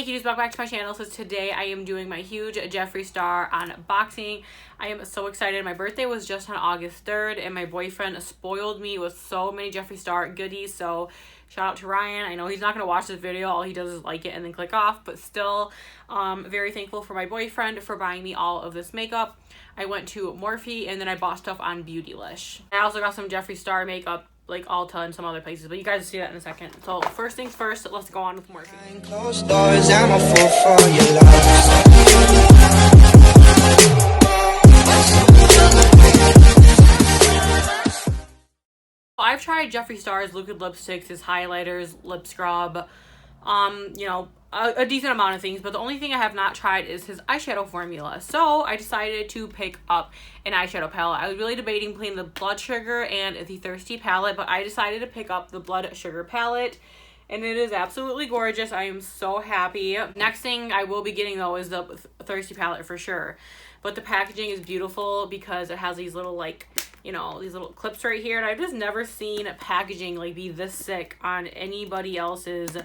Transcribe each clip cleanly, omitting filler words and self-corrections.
Hey cuties, welcome back to my channel. So today I am doing my huge Jeffree Star unboxing. I am so excited. My birthday was just on August 3rd and my boyfriend spoiled me with so many Jeffree Star goodies. So shout out to Ryan. I know he's not going to watch this video. All he does is like it and then click off. But still, very thankful for my boyfriend for buying me all of this makeup. I went to Morphe and then I bought stuff on Beautylish. I also got some Jeffree Star makeup like Ulta and some other places, but you guys will see that in a second. So first things first, let's go on with Morphe. Closed doors, I'm a fool for your love. I've tried Jeffree Star's liquid lipsticks, his highlighters, lip scrub, you know, a decent amount of things, but the only thing I have not tried is his eyeshadow formula. So I decided to pick up an eyeshadow palette. I was really debating between the Blood Sugar and the Thirsty palette, but I decided to pick up the Blood Sugar palette, and it is absolutely gorgeous. I am so happy. Next thing I will be getting though is the Thirsty palette for sure, but the packaging is beautiful because it has these little, like, you know, these little clips right here, and I've just never seen packaging like be this sick on anybody else's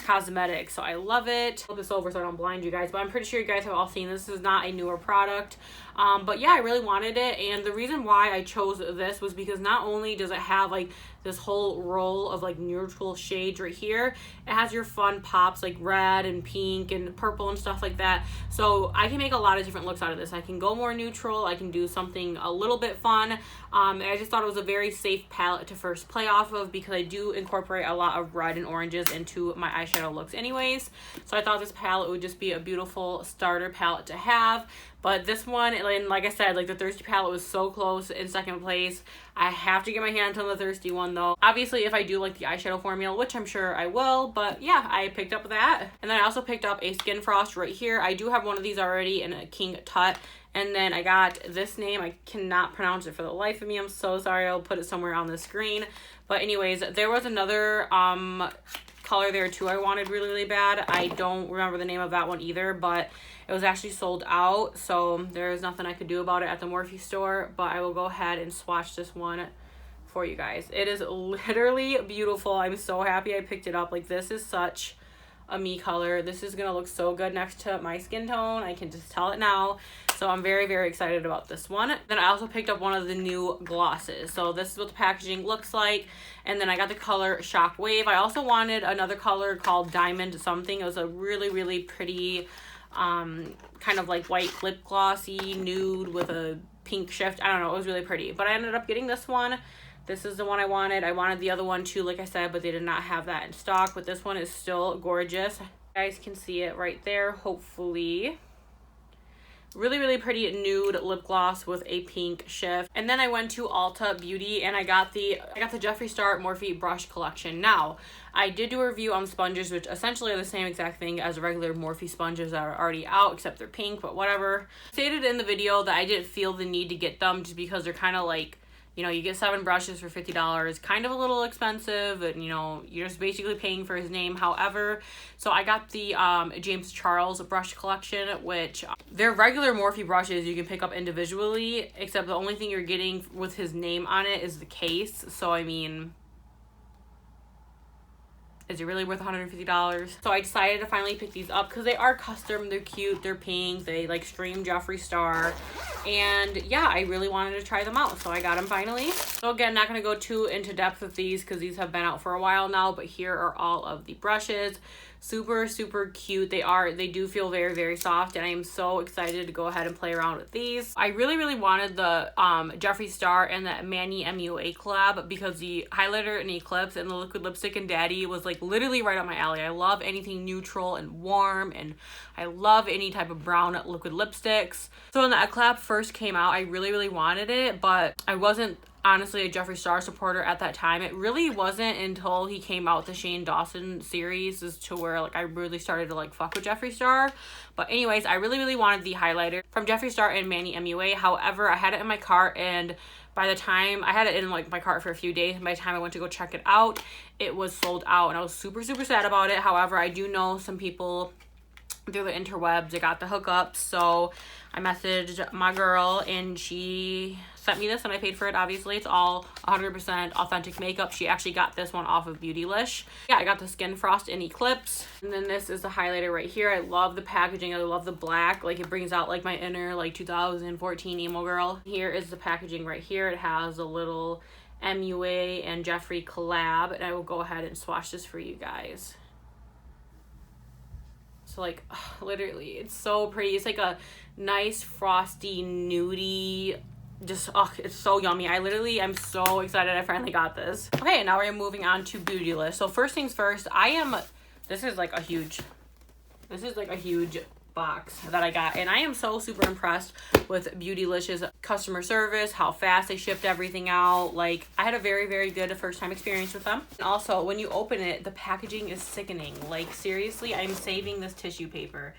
cosmetics, so I love it. Flip this over so I don't blind you guys, but I'm pretty sure you guys have all seen this. This is not a newer product, but yeah, I really wanted it, and the reason why I chose this was because not only does it have like this whole roll of like neutral shades right here, it has your fun pops like red and pink and purple and stuff like that, so I can make a lot of different looks out of this. I can go more neutral, I can do something a little bit fun. And I just thought it was a very safe palette to first play off of because I do incorporate a lot of red and oranges into my eyeshadow looks anyways, so I thought this palette would just be a beautiful starter palette to have. But this one, and like I said, like the Thirsty palette was so close in second place. I have to get my hands on the Thirsty one though. Obviously, if I do like the eyeshadow formula, which I'm sure I will, but yeah, I picked up that. And then I also picked up a Skin Frost right here. I do have one of these already in a King Tut. And then I got this name. I cannot pronounce it for the life of me. I'm so sorry. I'll put it somewhere on the screen. But anyways, there was another color there too I wanted really, really bad. I don't remember the name of that one either, but it was actually sold out, so there's nothing I could do about it at the Morphe store, but I will go ahead and swatch this one for you guys. It is literally beautiful. I'm so happy I picked it up. Like, this is such a me color. This is gonna look so good next to my skin tone. I can just tell it now. So I'm very, very excited about this one. Then I also picked up one of the new glosses. So this is what the packaging looks like. And then I got the color Shockwave. I also wanted another color called Diamond something. It was a really, really pretty kind of like white lip glossy nude with a pink shift. I don't know, it was really pretty, but I ended up getting this one. This is the one I wanted. I wanted the other one too, like I said, but they did not have that in stock. But this one is still gorgeous. You guys can see it right there, hopefully. Really, really pretty nude lip gloss with a pink shift. And then I went to Ulta Beauty and I got the Jeffree Star Morphe brush collection. Now, I did do a review on sponges, which essentially are the same exact thing as regular Morphe sponges that are already out, except they're pink, but whatever. I stated in the video that I didn't feel the need to get them just because they're kind of like, you know, you get 7 brushes for $50, kind of a little expensive, and you know, you're just basically paying for his name. However, so I got the James Charles brush collection, which they're regular Morphe brushes you can pick up individually, except the only thing you're getting with his name on it is the case. So I mean, is it really worth $150? So I decided to finally pick these up because they are custom, they're cute, they're pink, they like scream Jeffree Star, and yeah, I really wanted to try them out, so I got them finally. So again, not going to go too into depth with these because these have been out for a while now, but here are all of the brushes. Super, super cute. They do feel very, very soft, and I am so excited to go ahead and play around with these. I really, really wanted the Jeffree Star and the Manny MUA collab because the highlighter in Eclipse and the liquid lipstick in Daddy was like literally right up my alley. I love anything neutral and warm, and I love any type of brown liquid lipsticks. So when the collab first came out, I really, really wanted it, but I wasn't honestly a Jeffree Star supporter at that time. It really wasn't until he came out with the Shane Dawson series as to where like I really started to like fuck with Jeffree Star. But anyways, I really, really wanted the highlighter from Jeffree Star and Manny MUA. However, I had it in my cart, and by the time I had it in like my cart for a few days, and by the time I went to go check it out, it was sold out, and I was super, super sad about it. However, I do know some people through the interwebs, they got the hookups, so I messaged my girl and she sent me this and I paid for it. Obviously, it's all 100% authentic makeup. She actually got this one off of Beautylish. Yeah, I got the Skin Frost in Eclipse. And then this is the highlighter right here. I love the packaging. I love the black. Like, it brings out like my inner like 2014 emo girl. Here is the packaging right here. It has a little MUA and Jeffree collab. And I will go ahead and swatch this for you guys. So like, literally, it's so pretty. It's like a nice frosty nudie, just it's so yummy. I'm so excited I finally got this. Okay, now we're moving on to Beautylish. So first things first, this is like a huge box that I got, and I am so super impressed with Beautylish's customer service, how fast they shipped everything out. Like, I had a very, very good first time experience with them. And also, when you open it, the packaging is sickening. Like, seriously, I'm saving this tissue paper.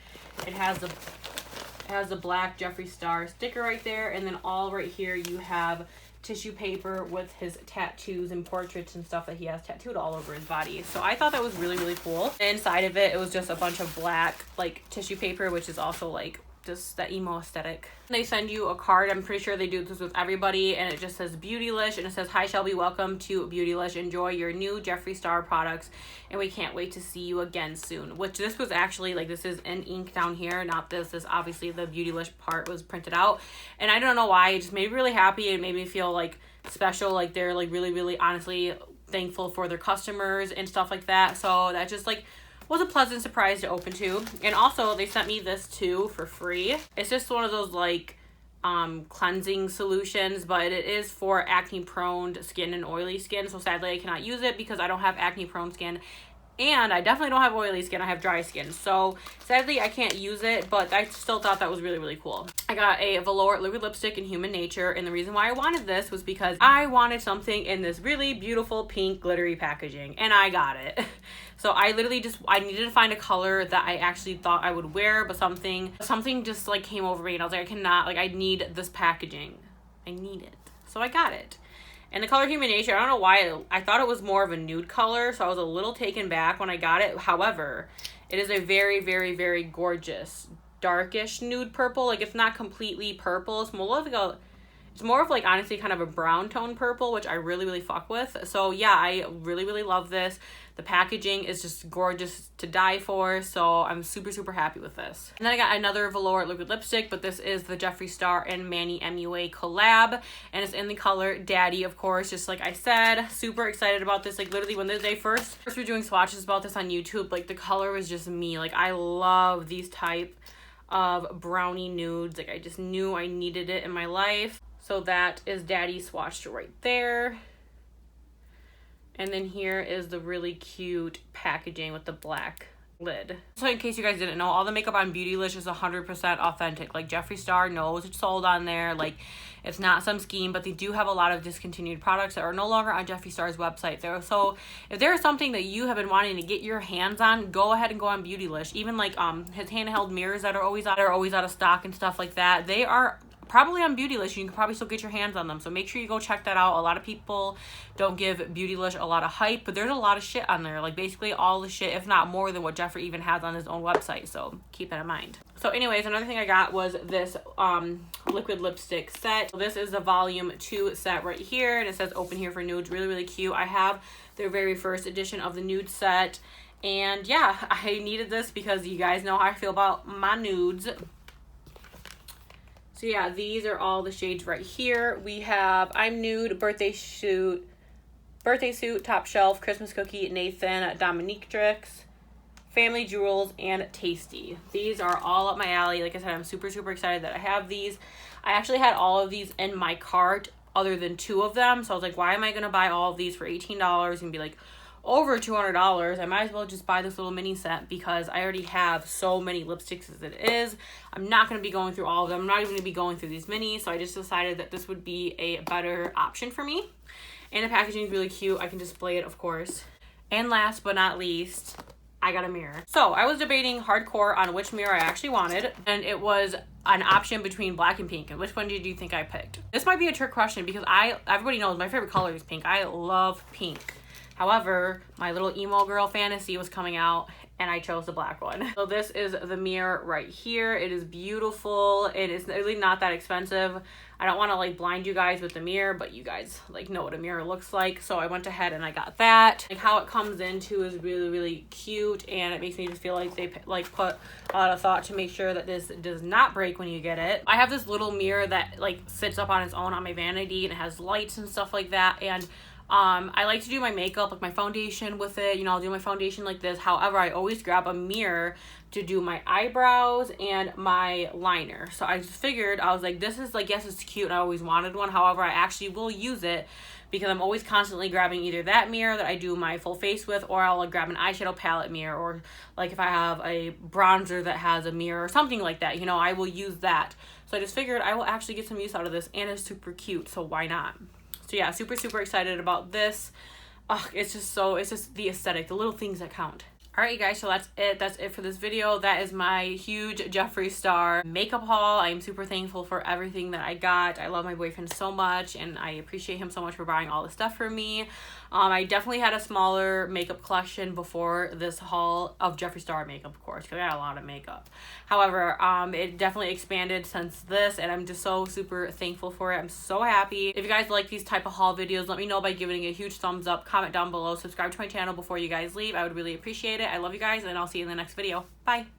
It has the black Jeffree Star sticker right there, and then all right here you have tissue paper with his tattoos and portraits and stuff that he has tattooed all over his body. So I thought that was really, really cool. Inside of it, it was just a bunch of black like tissue paper, which is also like just that emo aesthetic. They send you a card. I'm pretty sure they do this with everybody, and it just says Beautylish, and it says, "Hi Shelby, welcome to Beautylish. Enjoy your new Jeffree Star products, and we can't wait to see you again soon." Which this was actually like, this is in ink down here, not this. This obviously the Beautylish part was printed out, and I don't know why, it just made me really happy. It made me feel like special, like they're like really, really honestly thankful for their customers and stuff like that. So that just like was a pleasant surprise to open too. And also they sent me this too for free. It's just one of those like cleansing solutions, but it is for acne prone skin and oily skin. So sadly I cannot use it because I don't have acne prone skin, and I definitely don't have oily skin. I have dry skin. So sadly I can't use it, but I still thought that was really, really cool. I got a velour liquid lipstick in Human Nature, and the reason why I wanted this was because I wanted something in this really beautiful pink glittery packaging, and I got it. So I literally I needed to find a color that I actually thought I would wear, but something just like came over me, and I was like, I cannot, like, I need this packaging. I need it. So I got it. And the color Human Nature, I don't know why, I thought it was more of a nude color, so I was a little taken back when I got it. However, it is a very, very, very gorgeous, darkish nude purple. Like, it's not completely purple. It's more of like, honestly, kind of a brown tone purple, which I really, really fuck with. So yeah, I really, really love this. The packaging is just gorgeous to die for, so I'm super, super happy with this. And then I got another velour liquid lipstick, but this is the Jeffree Star and Manny MUA collab, and it's in the color Daddy, of course, just like I said. Super excited about this. Like, literally when they first were doing swatches about this on YouTube, like, the color was just me. Like, I love these type of brownie nudes. Like, I just knew I needed it in my life. So that is Daddy swatched right there. And then here is the really cute packaging with the black lid. So in case you guys didn't know, all the makeup on Beautylish is 100% authentic. Like, Jeffree Star knows it's sold on there. Like, it's not some scheme, but they do have a lot of discontinued products that are no longer on Jeffree Star's website. So if there is something that you have been wanting to get your hands on, go ahead and go on Beautylish. Even like his handheld mirrors that are always out of stock and stuff like that, they are probably on Beautylish. You can probably still get your hands on them, so make sure you go check that out. A lot of people don't give Beautylish a lot of hype, but there's a lot of shit on there, like basically all the shit, if not more than what Jeffree even has on his own website, so keep that in mind. So anyways, another thing I got was this liquid lipstick set. So this is the volume 2 set right here, and it says open here for nudes. Really, really cute. I have their very first edition of the nude set, and yeah, I needed this because you guys know how I feel about my nudes. So yeah, these are all the shades right here. We have I'm Nude, Birthday Suit, Top Shelf, Christmas Cookie, Nathan, Dominatrix, Family Jewels, and Tasty. These are all up my alley. Like I said, I'm super, super excited that I have these. I actually had all of these in my cart other than 2 of them. So I was like, why am I going to buy all of these for $18 and be like over $200? I might as well just buy this little mini set because I already have so many lipsticks as it is. I'm not going to be going through all of them. I'm not even going to be going through these minis. So I just decided that this would be a better option for me. And the packaging is really cute. I can display it, of course. And last but not least, I got a mirror. So I was debating hardcore on which mirror I actually wanted, and it was an option between black and pink. And which one did you think I picked? This might be a trick question because everybody knows my favorite color is pink. I love pink. However, my little emo girl fantasy was coming out, and I chose the black one. So this is the mirror right here. It is beautiful. It is really not that expensive. I don't want to like blind you guys with the mirror, but you guys like know what a mirror looks like. So I went ahead and I got that. Like how it comes into is really, really cute, and it makes me just feel like they like put a lot of thought to make sure that this does not break when you get it. I have this little mirror that like sits up on its own on my vanity, and it has lights and stuff like that. And I like to do my makeup, like my foundation with it. You know, I'll do my foundation like this. However, I always grab a mirror to do my eyebrows and my liner. So I just figured, I was like, this is like, yes, it's cute, and I always wanted one. However, I actually will use it because I'm always constantly grabbing either that mirror that I do my full face with, or I'll like grab an eyeshadow palette mirror, or like if I have a bronzer that has a mirror or something like that, you know, I will use that. So I just figured I will actually get some use out of this, and it's super cute, so why not? So yeah, super, super excited about this. It's just the aesthetic, the little things that count. Alright, you guys, so that's it for this video. That is my huge Jeffree Star makeup haul. I am super thankful for everything that I got. I love my boyfriend so much, and I appreciate him so much for buying all the stuff for me. I definitely had a smaller makeup collection before this haul of Jeffree Star makeup, of course, because I got a lot of makeup. However, it definitely expanded since this, and I'm just so super thankful for it. I'm so happy. If you guys like these type of haul videos, let me know by giving a huge thumbs up, comment down below, subscribe to my channel before you guys leave. I would really appreciate it. I love you guys, and I'll see you in the next video. Bye.